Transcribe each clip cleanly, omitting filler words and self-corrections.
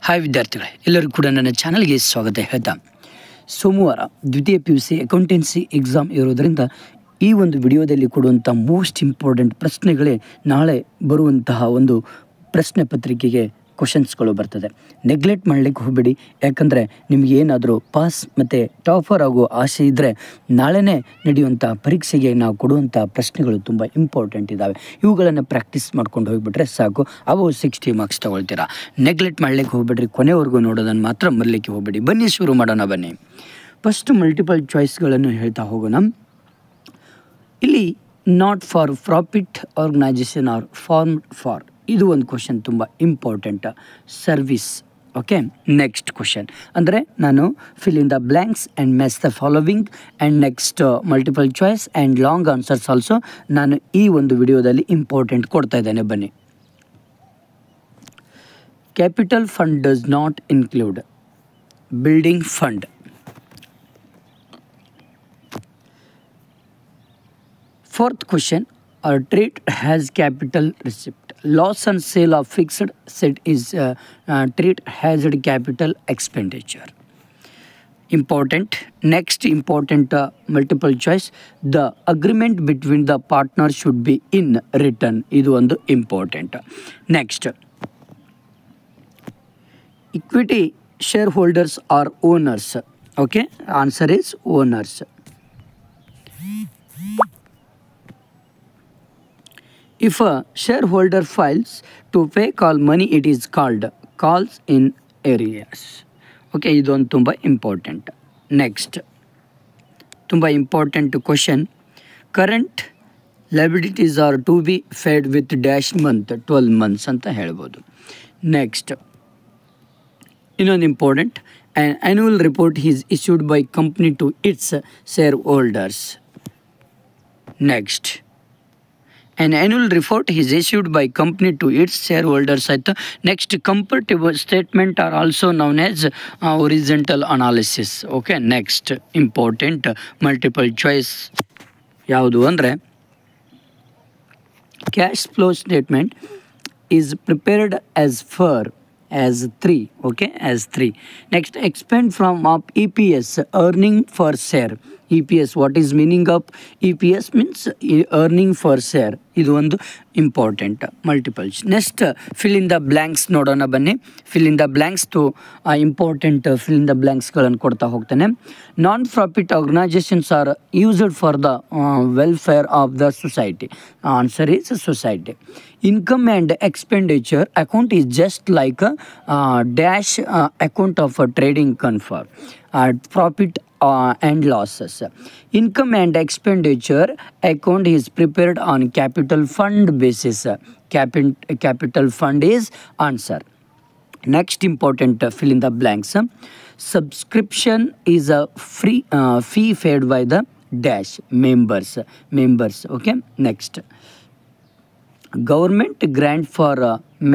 Hi ವಿದ್ಯಾರ್ಥಿಗಳೇ, ಎಲ್ಲರಿಗೂ ಕೂಡ ನನ್ನ ಚಾನಲ್ಗೆ ಸ್ವಾಗತ ಹೇಳ್ತಾ ಸೋಮವಾರ ದ್ವಿತೀಯ PUC ಅಕೌಂಟೆನ್ಸಿ ಎಕ್ಸಾಮ್ ಇರೋದರಿಂದ ಈ ಒಂದು ವಿಡಿಯೋದಲ್ಲಿ ಕೊಡುವಂಥ ಮೋಸ್ಟ್ ಇಂಪಾರ್ಟೆಂಟ್ ಪ್ರಶ್ನೆಗಳೇ ನಾಳೆ ಬರುವಂತಹ ಒಂದು ಪ್ರಶ್ನೆ ಪತ್ರಿಕೆಗೆ ಕ್ವಶನ್ಸ್ಗಳು ಬರ್ತದೆ. ನೆಗ್ಲೆಕ್ಟ್ ಮಾಡಲಿಕ್ಕೆ ಹೋಗಬೇಡಿ. ಯಾಕಂದರೆ ನಿಮಗೆ ಏನಾದರೂ ಪಾಸ್ ಮತ್ತು ಟಾಪರ್ ಆಗೋ ಆಸೆ ಇದ್ದರೆ ನಾಳೆನೇ ನಡೆಯುವಂಥ ಪರೀಕ್ಷೆಗೆ ನಾವು ಕೊಡುವಂಥ ಪ್ರಶ್ನೆಗಳು ತುಂಬ ಇಂಪಾರ್ಟೆಂಟ್ ಇದ್ದಾವೆ. ಇವುಗಳನ್ನು ಪ್ರಾಕ್ಟೀಸ್ ಮಾಡ್ಕೊಂಡು ಹೋಗಿಬಿಟ್ರೆ ಸಾಕು, ಅವು 60 ಮಾರ್ಕ್ಸ್ ತೊಗೊಳ್ತೀರಾ. ನೆಗ್ಲೆಕ್ಟ್ ಮಾಡಲಿಕ್ಕೆ ಹೋಗ್ಬೇಡ್ರಿ, ಕೊನೆವರೆಗೂ ನೋಡೋದನ್ನು ಮಾತ್ರ ಮರಲಿಕ್ಕೆ ಹೋಗಬೇಡಿ. ಬನ್ನಿ ಶುರು ಮಾಡೋಣ. ಬನ್ನಿ, ಫಸ್ಟ್ ಮಲ್ಟಿಪಲ್ ಚಾಯ್ಸ್ಗಳನ್ನು ಹೇಳ್ತಾ ಹೋಗೋಣ. ಇಲ್ಲಿ not for profit organisation are formed for, ಇದು ಒಂದು ಕ್ವಶನ್ ತುಂಬ important. Service. Okay, next question ಅಂದರೆ ನಾನು fill in the blanks and match the following and next multiple choice and long answers also ನಾನು ಈ ಒಂದು ವಿಡಿಯೋದಲ್ಲಿ ಇಂಪಾರ್ಟೆಂಟ್ ಕೊಡ್ತಾ ಇದ್ದೇನೆ. ಬನ್ನಿ, capital fund does not include building fund. Fourth question, a trade has capital receipt. Loss on sale of fixed asset is trade has capital expenditure. Important. Next important multiple choice, the agreement between the partners should be in written. Idu ಒಂದು important. Next, equity shareholders are owners. Okay, answer is owners. If a shareholder files to pay call money, it is called calls in arrears. Okay, ಇದೊಂದು ತುಂಬ important. Next ತುಂಬ important question, current liabilities are to be paid with dash month 12 months ಅಂತ ಹೇಳ್ಬೋದು. Next ಇನ್ನೊಂದು important, an annual report is issued by company to its shareholders. Next, an annual report is issued by company to its shareholders. Next, comparative statement are also known as horizontal analysis. Okay, next important multiple choice ಯಾವುದು ಅಂದರೆ cash flow statement is prepared as 3. Okay, as 3. Next, expand from of EPS, earning per share. EPS, what is meaning of EPS? Means earning per share. ಇದು ಒಂದು important multiples. Next fill in the blanks ನೋಡೋಣ. ಬನ್ನಿ, fill in the blanks two important fill in the ಬ್ಲ್ಯಾಂಕ್ಸ್ಗಳನ್ನು ಕೊಡ್ತಾ ಹೋಗ್ತಾನೆ. Non profit organisations are used for the welfare of the society. Answer is society. Income and expenditure account is just like dash account of trading concern profit and losses. Income and expenditure account is prepared on capital fund basis. Capital fund is answer. Next important fill in the blanks. Subscription is a free fee paid by the dash members. Okay, next, government grant for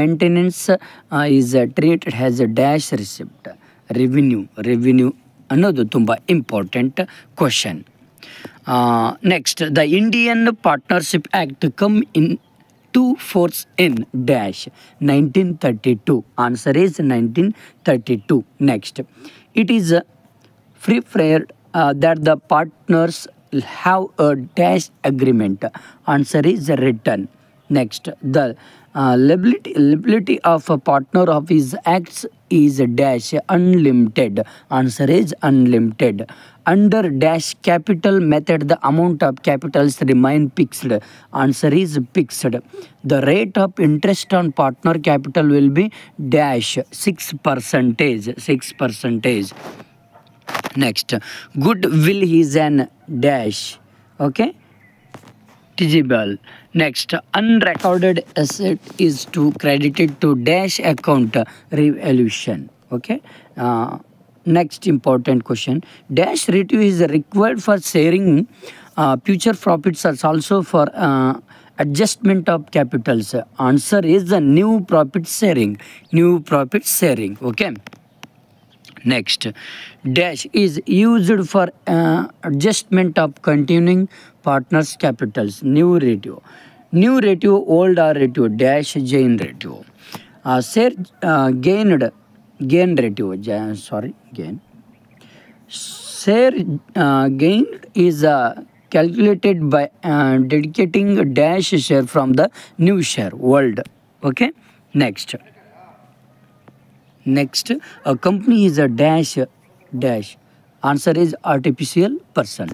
maintenance is treated as a dash receipt. Revenue ಅನ್ನೋದು ತುಂಬ important question. Next, the Indian partnership act come into force in dash 1932. Answer is 1932. Next, it is preferred that the partners have a dash agreement. Answer is written. Next, the liability of a partner of his acts is dash unlimited. Answer is unlimited. Under dash capital method, the amount of capitals remain fixed. Answer is fixed. The rate of interest on partner capital will be dash 6%. Next, goodwill is an dash. Okay, eligible. Next, unrecorded asset is to credited to dash account revaluation. Okay, next important question, dash ratio is required for sharing future profits as also for adjustment of capitals. Answer is the new profit sharing. Okay, next, dash is used for adjustment of continuing partners capitals. New ratio, old R ratio, dash gain ratio. Share gained gain ratio, gain. Share gain is calculated by dedicating a dash share from the new share world. Okay, next, a company is a dash. Answer is artificial person.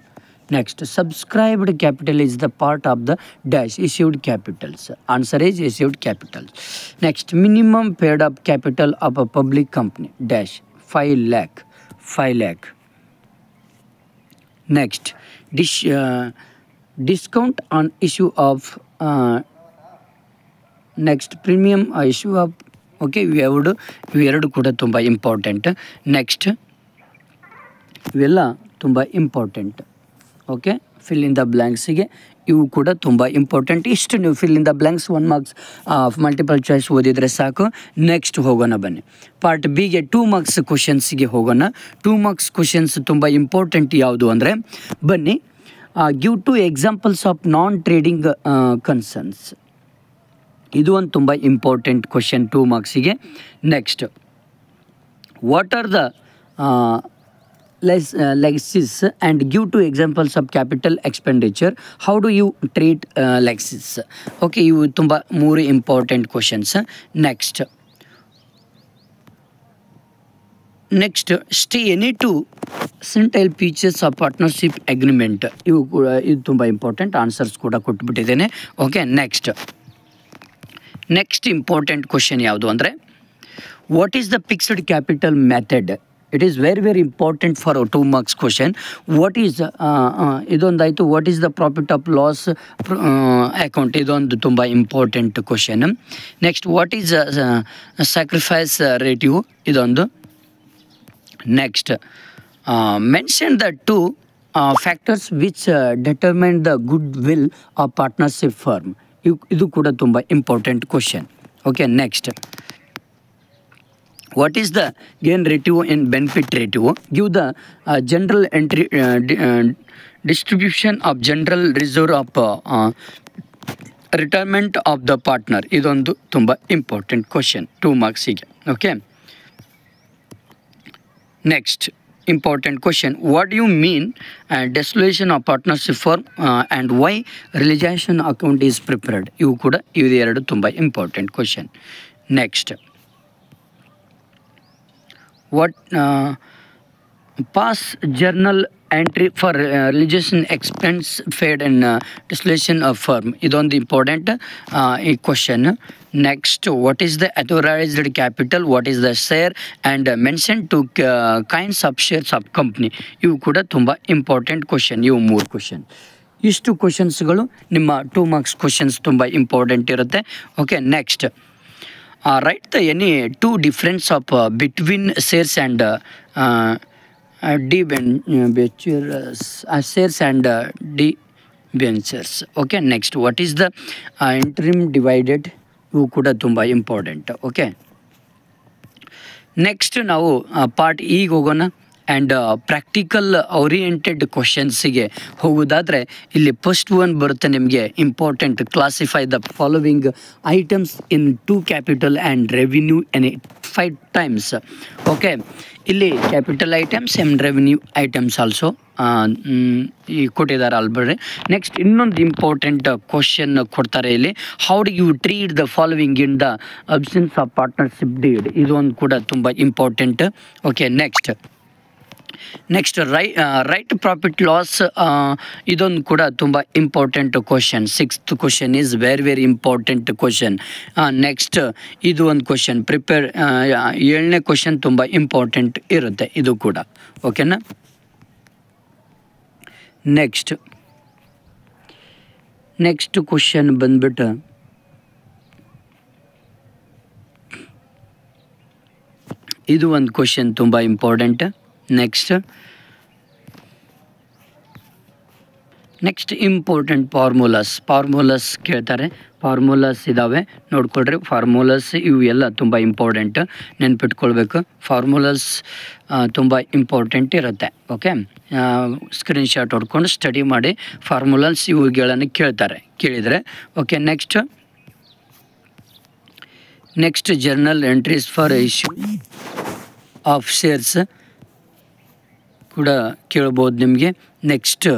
Next, subscribed capital is the part of the dash issued capitals. Answer is issued capital. Next, minimum paid up capital of a public company dash 5 lakh. 5 lakh. Next, discount on issue of next premium issue of okay ಇವೆರಡು ಕೂಡ ತುಂಬ important. Next ಇವೆಲ್ಲ ತುಂಬ important. Okay, fill in the ಬ್ಲ್ಯಾಂಕ್ಸಿಗೆ ಇವು ಕೂಡ ತುಂಬ important. ಇಷ್ಟು ನೀವು fill in the blanks 1 marks multiple choice ಓದಿದರೆ ಸಾಕು. ನೆಕ್ಸ್ಟ್ ಹೋಗೋಣ ಬನ್ನಿ, ಪಾರ್ಟ್ ಬಿಗೆ 2 ಮಾರ್ಕ್ಸ್ ಕ್ವಶನ್ಸಿಗೆ ಹೋಗೋಣ. 2 ಮಾರ್ಕ್ಸ್ ಕ್ವಶನ್ಸ್ ತುಂಬ ಇಂಪಾರ್ಟೆಂಟ್ ಯಾವುದು ಅಂದರೆ, ಬನ್ನಿ, give 2 examples of non trading concerns. ಇದು ಒಂದು ತುಂಬ ಇಂಪಾರ್ಟೆಂಟ್ ಕ್ವಶನ್ 2 ಮಾರ್ಕ್ಸಿಗೆ. Next, what are the legacies and give 2 examples of capital expenditure. How do you treat legacies? Okay, ಇವು ತುಂಬ 3 important questions. Next, stay any 2 essential features of partnership agreement. ಇವು ಕೂಡ ಇದು ತುಂಬ ಇಂಪಾರ್ಟೆಂಟ್. ಆನ್ಸರ್ಸ್ ಕೂಡ ಕೊಟ್ಬಿಟ್ಟಿದ್ದೇನೆ. Okay, next important question ಯಾವುದು ಅಂದರೆ, what is the fixed capital method? It is very important for 2 marks question. What is ಇದೊಂದಾಯಿತು. What is the profit of loss account? ಇದೊಂದು ತುಂಬ important question. Next, what is sacrifice ratio? ಇದೊಂದು. Next, mention the 2 factors which determine the goodwill of partnership firm. ಇದು ಕೂಡ ತುಂಬ important question. Okay, next, what is the gain ratio and benefit ratio? Give the general entry distribution of general reserve of retirement of the partner. ಇದೊಂದು ತುಂಬ important question 2 ಮಾರ್ಕ್ಸಿಗೆ. Okay, next important question, what do you mean dissolution of partnership firm and why realization account is prepared? ಇವು ಕೂಡ ಎರಡು ತುಂಬ important question. Next, what pass journal entry for realization expense paid and dissolution of firm. ಇದೊಂದು important question. Next, what is the authorized capital? What is the share and mention to kinds of shares of company? ಇವು ಕೂಡ ತುಂಬ important question. ಇವು 3 question. ಇಷ್ಟು ಕ್ವಶನ್ಸ್ಗಳು ನಿಮ್ಮ 2 marks questions ತುಂಬ important ಇರುತ್ತೆ. Okay, next, write the any 2 difference of between shares and debentures, shares and debentures. Okay, next, what is the interim divided? ಇವು ಕೂಡ ತುಂಬ ಇಂಪಾರ್ಟೆಂಟ್. ಓಕೆ, ನೆಕ್ಸ್ಟ್ ನಾವು ಪಾರ್ಟ್ ಈಗ ಹೋಗೋಣ. ಆ್ಯಂಡ್ ಪ್ರಾಕ್ಟಿಕಲ್ ಓರಿಯೆಂಟೆಡ್ ಕ್ವಶನ್ಸಿಗೆ ಹೋಗೋದಾದರೆ, ಇಲ್ಲಿ ಫಸ್ಟ್ 1 ಬರುತ್ತೆ ನಿಮಗೆ important. Classify the following items in 2 capital and revenue in 5 times. Okay, ಇಲ್ಲಿ capital items and revenue items also ಈ ಕೊಟ್ಟಿದ್ದಾರೆ ಆಲ್ರೆಡಿ. ನೆಕ್ಸ್ಟ್, ಇನ್ನೊಂದು ಇಂಪಾರ್ಟೆಂಟ್ ಕ್ವಶನ್ ಕೊಡ್ತಾರೆ ಇಲ್ಲಿ, how do you treat the following in the absence of partnership deed? ಇದೊಂದು ಕೂಡ ತುಂಬ important. Okay, next right profit loss. ಇದೊಂದು ಕೂಡ ತುಂಬ important question. 6th question is very important question. Next, ಇದು ಒಂದು ಕ್ವಶನ್ ಪ್ರಿಪೇರ್. 7ನೇ ಕ್ವಶನ್ ತುಂಬ ಇಂಪಾರ್ಟೆಂಟ್ ಇರುತ್ತೆ ಇದು ಕೂಡ. ಓಕೆನಾ? ನೆಕ್ಸ್ಟ್ ಕ್ವಶನ್ ಬಂದ್ಬಿಟ್ಟು, ಇದು ಒಂದು ಕ್ವಶನ್ ತುಂಬ ಇಂಪಾರ್ಟೆಂಟ್. ನೆಕ್ಸ್ಟ್ ಇಂಪಾರ್ಟೆಂಟ್ ಫಾರ್ಮುಲಾಸ್ ಕೇಳ್ತಾರೆ. ಫಾರ್ಮುಲಾಸ್ ಇದ್ದಾವೆ, ನೋಡ್ಕೊಳ್ರಿ. ಫಾರ್ಮುಲಾಸ್ ಇವು ಎಲ್ಲ ತುಂಬ ಇಂಪಾರ್ಟೆಂಟ್, ನೆನ್ಪಿಟ್ಕೊಳ್ಬೇಕು. ಫಾರ್ಮುಲಾಸ್ ತುಂಬ ಇಂಪಾರ್ಟೆಂಟ್ ಇರುತ್ತೆ. ಓಕೆ, ಸ್ಕ್ರೀನ್ಶಾಟ್ ಹೊಡ್ಕೊಂಡು ಸ್ಟಡಿ ಮಾಡಿ. ಫಾರ್ಮುಲಾಸ್ ಇವುಗಳನ್ನು ಕೇಳಿದರೆ. Okay, next journal entries for issue of shares ಕೂಡ ಕೇಳ್ಬೋದು ನಿಮಗೆ. ನೆಕ್ಸ್ಟ್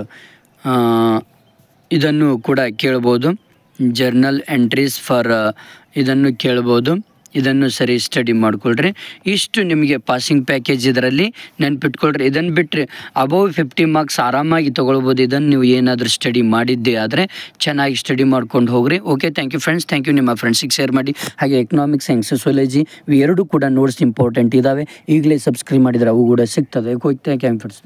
ಇದನ್ನು ಕೂಡ ಕೇಳ್ಬೋದು, ಜರ್ನಲ್ ಎಂಟ್ರೀಸ್ ಫಾರ್ ಇದನ್ನು ಕೇಳ್ಬೋದು. ಇದನ್ನು ಸರಿ ಸ್ಟಡಿ ಮಾಡ್ಕೊಳ್ರಿ. ಇಷ್ಟು ನಿಮಗೆ ಪಾಸಿಂಗ್ ಪ್ಯಾಕೇಜ್ ಇದರಲ್ಲಿ ನೆನ್ಪಿಟ್ಕೊಳ್ರಿ. ಇದನ್ನು ಬಿಟ್ಟರೆ ಅಬೌವ್ 50 ಮಾರ್ಕ್ಸ್ ಆರಾಮಾಗಿ ತೊಗೊಳ್ಬೋದು. ಇದನ್ನು ನೀವು ಏನಾದರೂ ಸ್ಟಡಿ ಮಾಡಿದ್ದೇ ಆದರೆ ಚೆನ್ನಾಗಿ ಸ್ಟಡಿ ಮಾಡ್ಕೊಂಡು ಹೋಗ್ರಿ. Okay, thank you friends. Thank you. ನಿಮ್ಮ ಫ್ರೆಂಡ್ಸಿಗೆ ಶೇರ್ ಮಾಡಿ. ಹಾಗೆ ಎಕನಾಮಿಕ್ಸ್ ಆ್ಯಂಡ್ ಸೋಸಿಯಾಲಜಿ ಇವೆರಡೂ ಕೂಡ ನೋಟ್ಸ್ ಇಂಪಾರ್ಟೆಂಟ್ ಇದ್ದಾವೆ. ಈಗಲೇ ಸಬ್ಸ್ಕ್ರೈಬ್ ಮಾಡಿದರೆ ಅವು ಕೂಡ ಸಿಗ್ತದೆ. Okay, thank you friends.